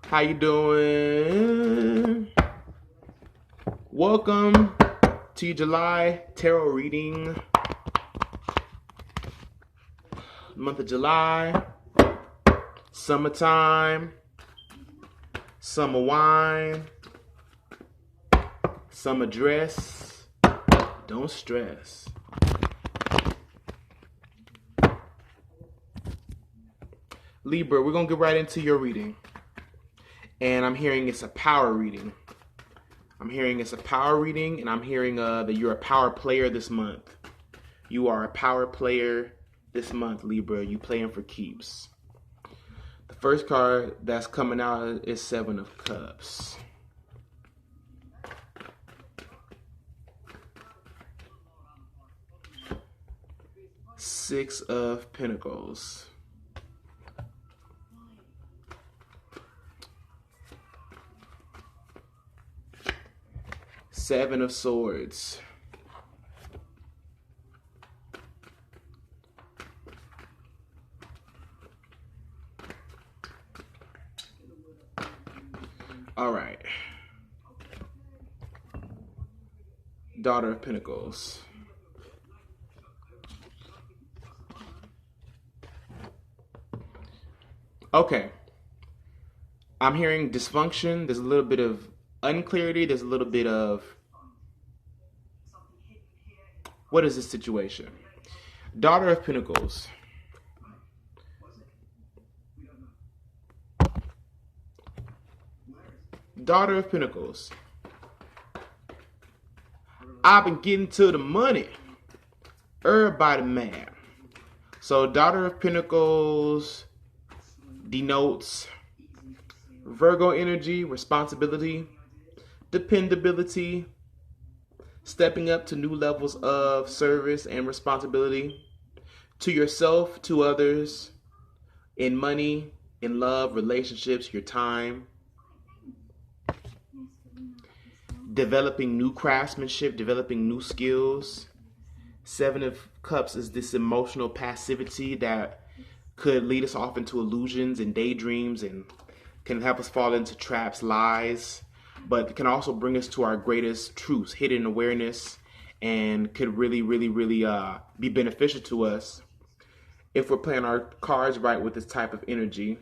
How you doing? Welcome to your July tarot reading. Month of July, summertime, summer wine, summer dress, don't stress. Libra, we're going to get right into your reading. And I'm hearing it's a power reading. And I'm hearing that you're a power player this month. You are a power player this month, Libra. You playing for keeps. The first card that's coming out is Seven of Cups. Six of Pentacles. Seven of Swords. All right. Daughter of Pentacles. Okay. I'm hearing dysfunction. There's a little bit of unclarity. There's a little bit of... What is this situation? Daughter of Pentacles. Daughter of Pentacles. I've been getting to the money. Everybody mad. So Daughter of Pentacles denotes Virgo energy, responsibility, dependability, stepping up to new levels of service and responsibility to yourself, to others, in money, in love, relationships, your time. Developing new craftsmanship, developing new skills. Seven of Cups is this emotional passivity that could lead us off into illusions and daydreams and can help us fall into traps, lies, but can also bring us to our greatest truths, hidden awareness, and could really be beneficial to us if we're playing our cards right with this type of energy.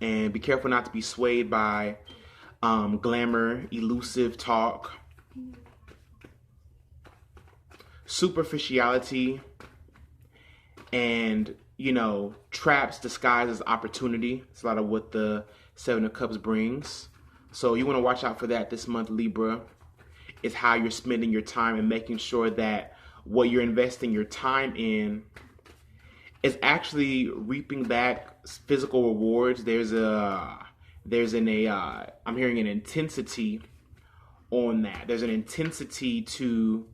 And be careful not to be swayed by glamour, elusive talk, superficiality, and, traps disguised as opportunity. It's a lot of what the Seven of Cups brings. So you want to watch out for that this month, Libra. It's how you're spending your time and making sure that what you're investing your time in is actually reaping back physical rewards. I'm hearing an intensity on that. There's an intensity to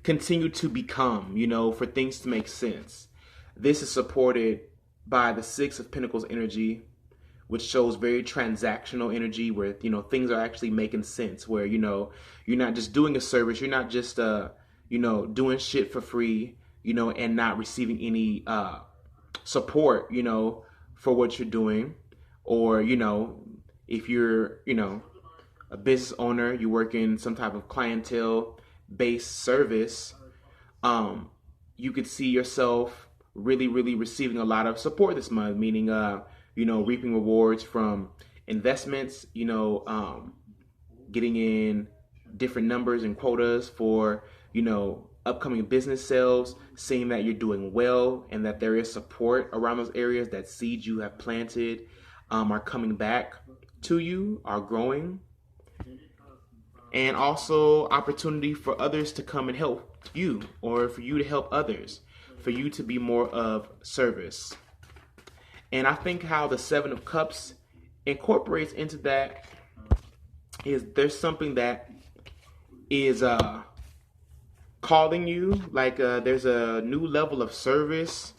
continue to become, for things to make sense. This is supported by the Six of Pentacles energy, which shows very transactional energy where, things are actually making sense, where, you're not just doing a service, you're not just, doing shit for free, and not receiving any support, for what you're doing. Or, if you're, a business owner, you work in some type of clientele-based service, you could see yourself really receiving a lot of support this month, meaning, reaping rewards from investments, getting in different numbers and quotas for, upcoming business sales, seeing that you're doing well and that there is support around those areas, that seeds you have planted are coming back to you, are growing. And also opportunity for others to come and help you, or for you to help others, for you to be more of service. And I think how the Seven of Cups incorporates into that is there's something that is calling you, like there's a new level of service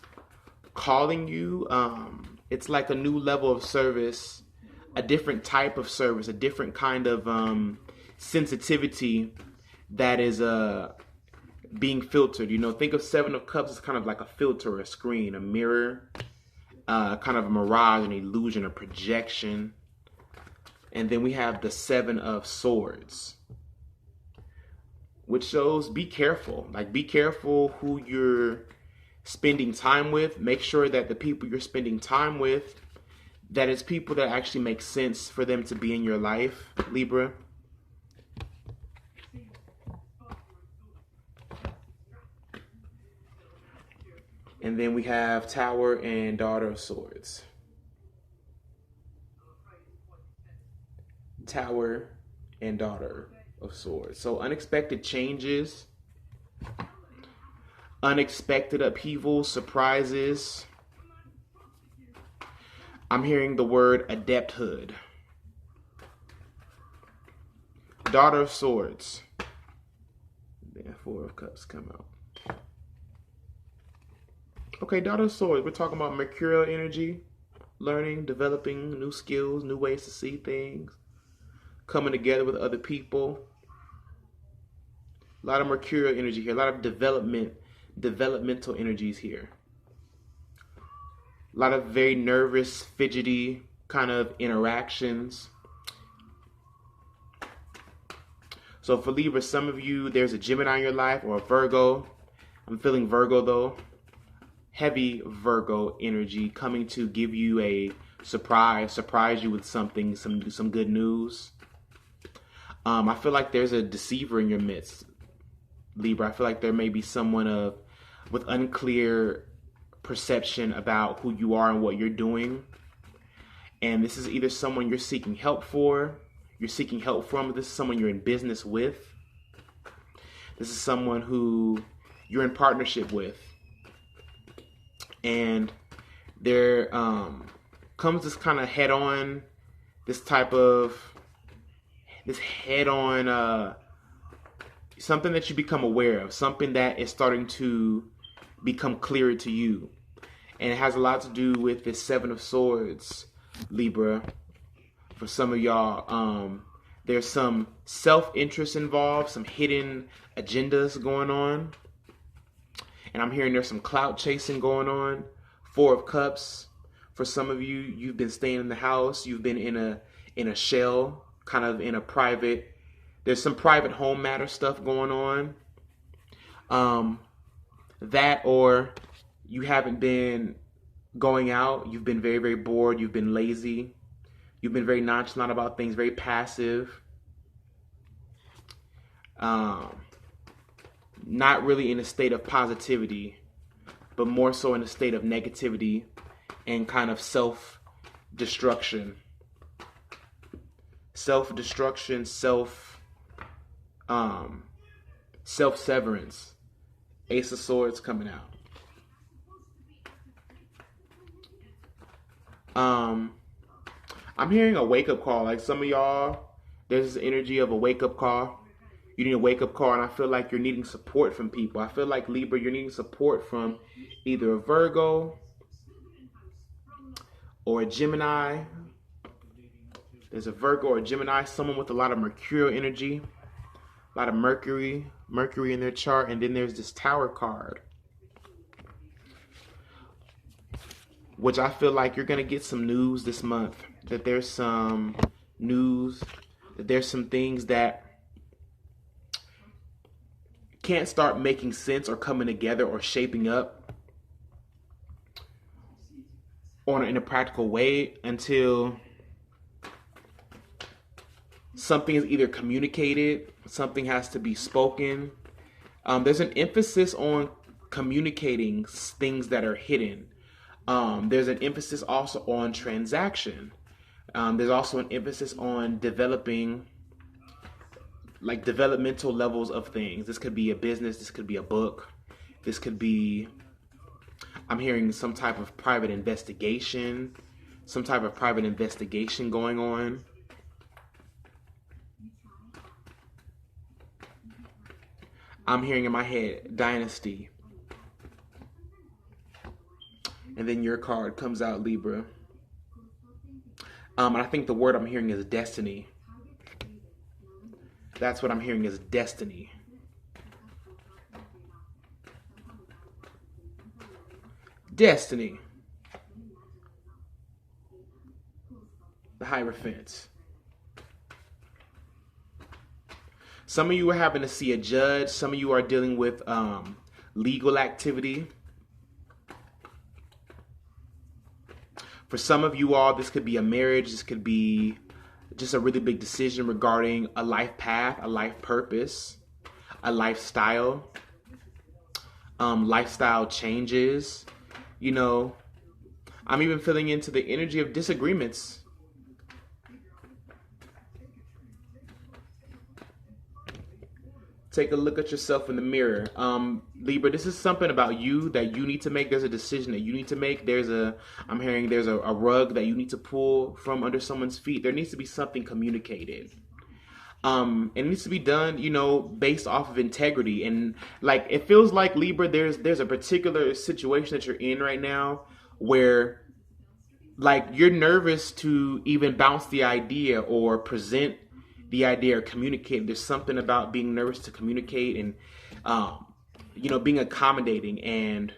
calling you. It's like a new level of service, a different type of service, a different kind of sensitivity that is being filtered. You know, think of Seven of Cups as kind of like a filter, a screen, a mirror, kind of a mirage, an illusion, a projection. And then we have the Seven of Swords, which shows be careful. Like, be careful who you're spending time with. Make sure that the people you're spending time with, that it's people that actually make sense for them to be in your life, Libra. And then we have Tower and Daughter of Swords. Tower and Daughter of Swords. So unexpected changes, unexpected upheavals, surprises. I'm hearing the word adepthood. Daughter of Swords. Then Four of Cups come out. Okay, Daughter of Swords. We're talking about mercurial energy, learning, developing new skills, new ways to see things, coming together with other people. A lot of mercurial energy here. A lot of developmental energies here. A lot of very nervous, fidgety kind of interactions. So for Libra, some of you, there's a Gemini in your life or a Virgo. I'm feeling Virgo though. Heavy Virgo energy coming to give you a surprise you with something, some good news. I feel like there's a deceiver in your midst, Libra. I feel like there may be someone with unclear perception about who you are and what you're doing. And this is either someone you're seeking help from, this is someone you're in business with. This is someone who you're in partnership with. And there comes this kind of head-on, something that you become aware of, something that is starting to become clearer to you. And it has a lot to do with this Seven of Swords, Libra. For some of y'all, there's some self-interest involved, some hidden agendas going on. And I'm hearing there's some clout chasing going on. Four of Cups. For some of you, you've been staying in the house. You've been in a shell, kind of in a private. There's some private home matter stuff going on. That, or you haven't been going out. You've been very, very bored. You've been lazy. You've been very nonchalant about things, very passive. Not really in a state of positivity, but more so in a state of negativity and kind of self-destruction. Self-destruction, self-severance. Ace of Swords coming out. I'm hearing a wake-up call. Like some of y'all, there's this energy of a wake-up call. You need a wake-up call, and I feel like you're needing support from people. I feel like, Libra, you're needing support from either a Virgo or a Gemini. There's a Virgo or a Gemini, someone with a lot of mercurial energy, a lot of Mercury in their chart, and then there's this Tower card, which I feel like you're going to get some news this month, that there's some news, that there's some things that can't start making sense or coming together or shaping up in a practical way until something is either communicated, something has to be spoken. There's an emphasis on communicating things that are hidden. There's an emphasis also on transaction. There's also an emphasis on developing, like, developmental levels of things. This could be a business, this could be a book, this could be, I'm hearing some type of private investigation going on. I'm hearing in my head, dynasty. And then your card comes out, Libra. And I think the word I'm hearing is destiny. That's what I'm hearing is destiny. Destiny. The Hierophant. Some of you are having to see a judge. Some of you are dealing with legal activity. For some of you all, this could be a marriage. This could be just a really big decision regarding a life path, a life purpose, a lifestyle, lifestyle changes. You know, I'm even feeling into the energy of disagreements. Take a look at yourself in the mirror. Libra, this is something about you that you need to make. There's a decision that you need to make. I'm hearing there's a rug that you need to pull from under someone's feet. There needs to be something communicated. It needs to be done, you know, based off of integrity. And like, it feels like, Libra, there's a particular situation that you're in right now where like you're nervous to even bounce the idea or present the idea or communicate. There's something about being nervous to communicate and, you know, being accommodating and,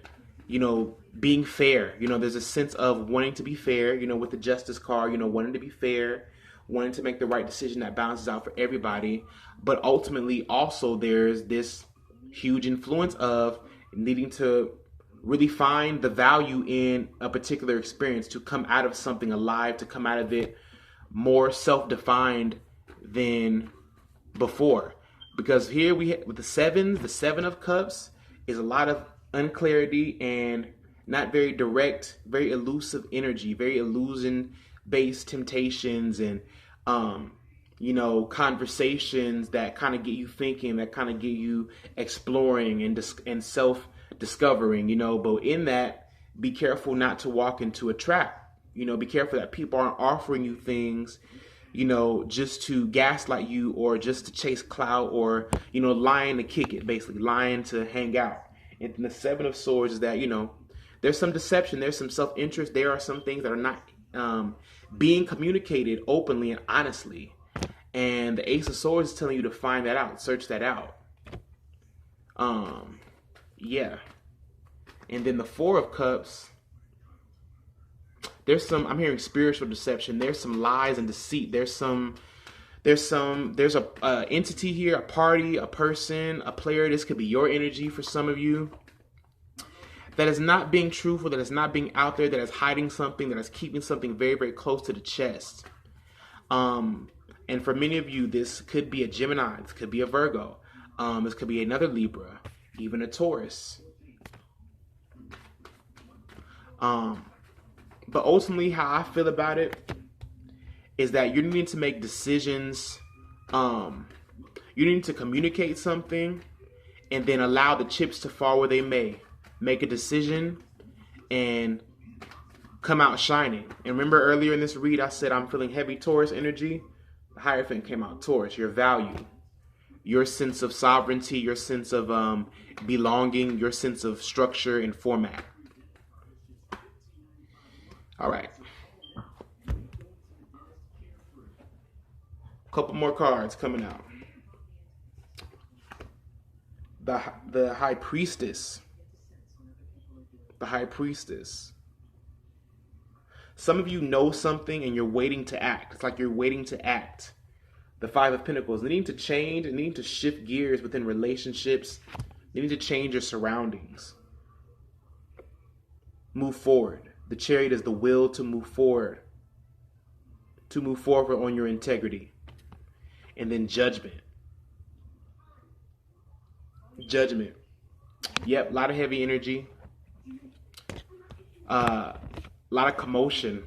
you know, being fair. You know, there's a sense of wanting to be fair, you know, with the Justice card, you know, wanting to be fair, wanting to make the right decision that balances out for everybody. But ultimately also there's this huge influence of needing to really find the value in a particular experience, to come out of something alive, to come out of it more self-defined than before. Because here with the sevens, the Seven of Cups is a lot of unclarity and not very direct, very elusive energy, very illusion-based temptations and, you know, conversations that kind of get you thinking, that kind of get you exploring and self-discovering, you know. But in that, be careful not to walk into a trap. You know, be careful that people aren't offering you things, you know, just to gaslight you or just to chase clout or, you know, lying to kick it, basically lying to hang out. And the Seven of Swords is that, you know, there's some deception, there's some self-interest, there are some things that are not being communicated openly and honestly. And the Ace of Swords is telling you to find that out, search that out. Yeah. And then the Four of Cups, I'm hearing spiritual deception. There's some lies and deceit. There's a entity here, a party, a person, a player. This could be your energy for some of you that is not being truthful, that is not being out there, that is hiding something, that is keeping something very, very close to the chest. And for many of you, this could be a Gemini. This could be a Virgo. This could be another Libra, even a Taurus. But ultimately, how I feel about it is that you need to make decisions. You need to communicate something and then allow the chips to fall where they may. Make a decision and come out shining. And remember earlier in this read, I said I'm feeling heavy Taurus energy. The Hierophant came out Taurus, your value, your sense of sovereignty, your sense of belonging, your sense of structure and format. All right. Couple more cards coming out. The High Priestess. The High Priestess. Some of you know something and you're waiting to act. It's like you're waiting to act. The Five of Pentacles. Needing to change and needing to shift gears within relationships. Needing to change your surroundings. Move forward. The Chariot is the will to move forward. To move forward on your integrity. And then Judgment. Judgment. Yep, a lot of heavy energy. A lot of commotion.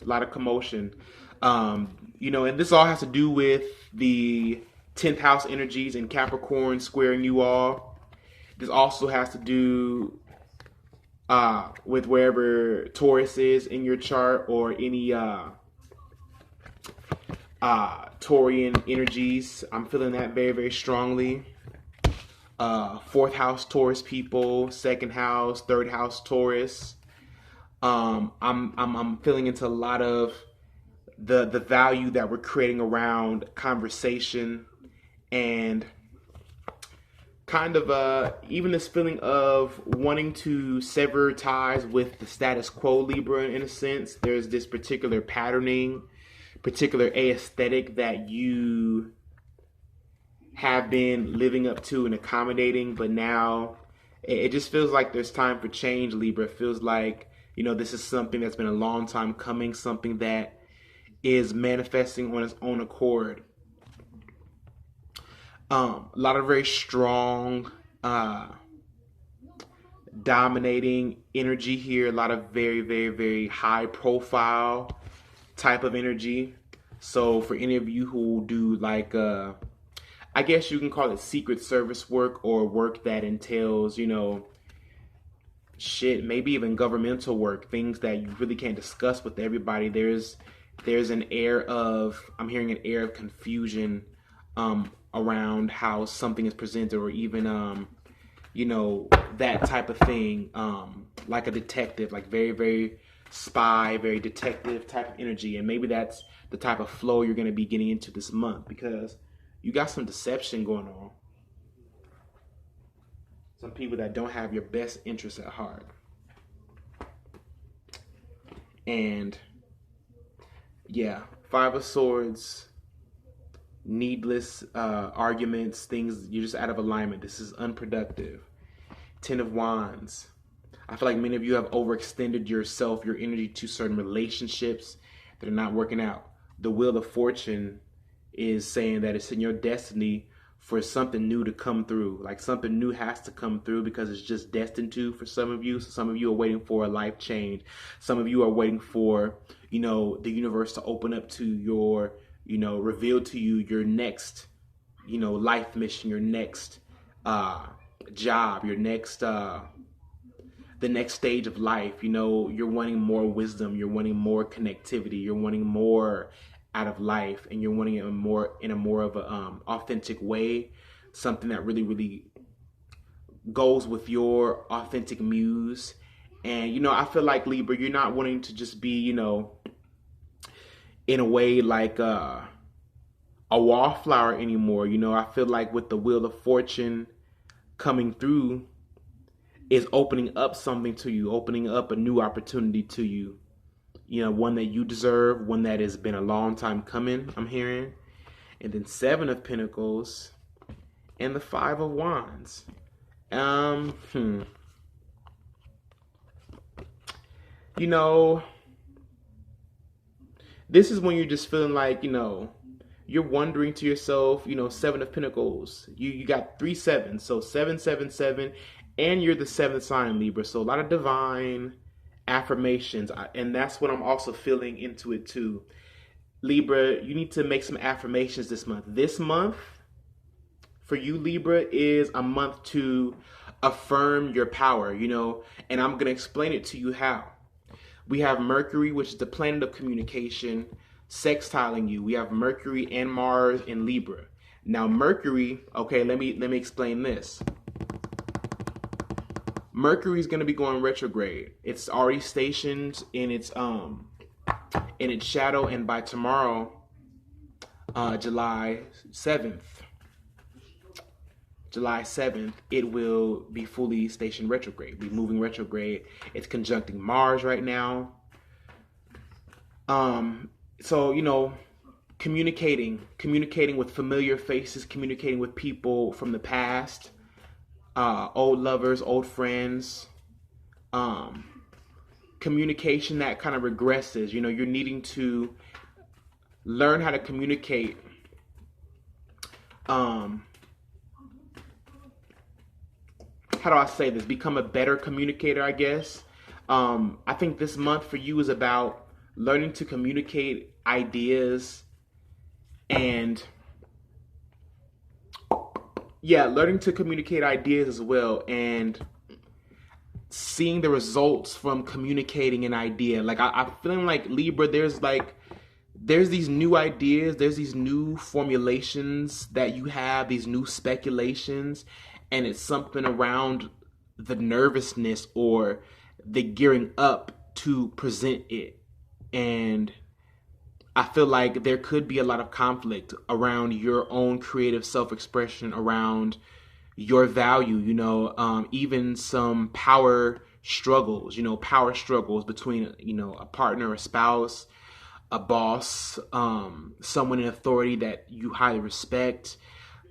A lot of commotion. You know, and this all has to do with the 10th house energies in Capricorn squaring you all. This also has to do with wherever Taurus is in your chart or any Taurian energies. I'm feeling that very, very strongly. 4th house Taurus people, 2nd house, 3rd house Taurus. I'm feeling into a lot of the value that we're creating around conversation and kind of even this feeling of wanting to sever ties with the status quo, Libra, in a sense. There's this particular patterning, particular aesthetic that you have been living up to and accommodating, but now it just feels like there's time for change, Libra. It feels like, this is something that's been a long time coming, something that is manifesting on its own accord. A lot of very strong, dominating energy here. A lot of very, very, very high profile type of energy. So for any of you who do like, I guess you can call it Secret Service work, or work that entails, maybe even governmental work, things that you really can't discuss with everybody. There's an air of, I'm hearing an air of confusion around how something is presented, or even that type of thing, like a detective, like very, very spy, very detective type of energy. And maybe that's the type of flow you're going to be getting into this month, because you got some deception going on. Some people that don't have your best interests at heart. And yeah, Five of Swords, needless arguments, things, you're just out of alignment. This is unproductive. Ten of Wands. I feel like many of you have overextended yourself, your energy, to certain relationships that are not working out. The Wheel of Fortune is saying that it's in your destiny for something new to come through. Like something new has to come through, because it's just destined to for some of you. So some of you are waiting for a life change. Some of you are waiting for, the universe to open up to your, reveal to you your next, life mission, your next job, your next, the next stage of life. You're wanting more wisdom. You're wanting more connectivity. You're wanting more out of life, and you're wanting it in a more of a authentic way, something that really, really goes with your authentic muse. And I feel like, Libra, you're not wanting to just be in a way like a wallflower anymore. I feel like with the Wheel of Fortune coming through is opening up something to you, opening up a new opportunity to you. One that you deserve, one that has been a long time coming, I'm hearing. And then Seven of Pentacles and the Five of Wands. This is when you're just feeling like, you're wondering to yourself, Seven of Pentacles. You got 3 sevens, so 777, and you're the seventh sign, Libra. So a lot of divine affirmations, and that's what I'm also feeling into it too. Libra, you need to make some affirmations this month. This month for you, Libra, is a month to affirm your power, and I'm going to explain it to you how. We have Mercury, which is the planet of communication, sextiling you. We have Mercury and Mars in Libra. Now Mercury, okay, let me explain this. Mercury is going to be going retrograde. It's already stationed in its shadow, and by tomorrow, July 7th, it will be fully stationed retrograde, be moving retrograde. It's conjuncting Mars right now. So, communicating with familiar faces, communicating with people from the past, old lovers, old friends, communication that kind of regresses. You're needing to learn how to communicate. How do I say this? Become a better communicator, I guess. I think this month for you is about learning to communicate ideas and learning to communicate ideas as well, and seeing the results from communicating an idea. Like I'm feeling like, Libra, there's these new ideas, there's these new formulations that you have, these new speculations, and it's something around the nervousness or the gearing up to present it. And I feel like there could be a lot of conflict around your own creative self-expression, around, your value, even some power struggles, power struggles between, a partner, a spouse, a boss, someone in authority that you highly respect.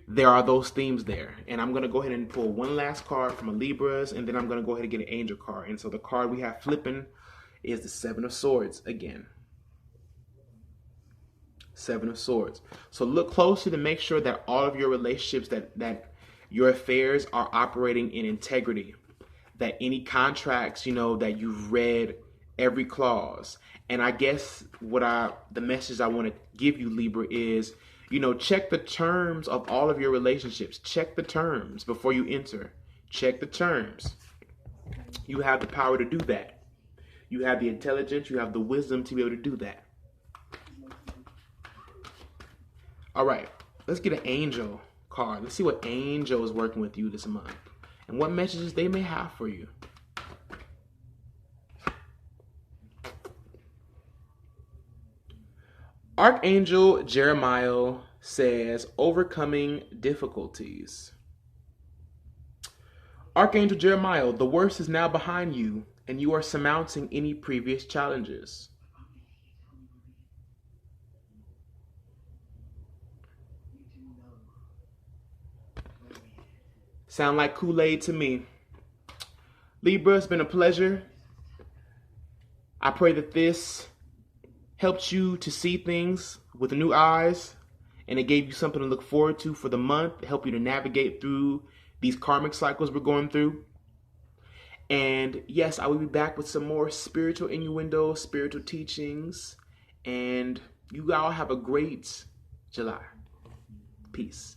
There are those themes there. And I'm going to go ahead and pull one last card from a Libras, and then I'm going to go ahead and get an angel card. And so the card we have flipping is the Seven of Swords again. Seven of Swords. So look closely to make sure that all of your relationships, that your affairs are operating in integrity, that any contracts, that you've read every clause. And I guess the message I want to give you, Libra, is, check the terms of all of your relationships. Check the terms before you enter. Check the terms. You have the power to do that. You have the intelligence, you have the wisdom to be able to do that. All right, let's get an angel card. Let's see what angel is working with you this month and what messages they may have for you. Archangel Jeremiah says, overcoming difficulties. Archangel Jeremiah, the worst is now behind you, and you are surmounting any previous challenges. Sound like Kool-Aid to me. Libra, it's been a pleasure. I pray that this helped you to see things with new eyes, and it gave you something to look forward to for the month, help you to navigate through these karmic cycles we're going through. And yes, I will be back with some more spiritual innuendos, spiritual teachings, and you all have a great July. Peace.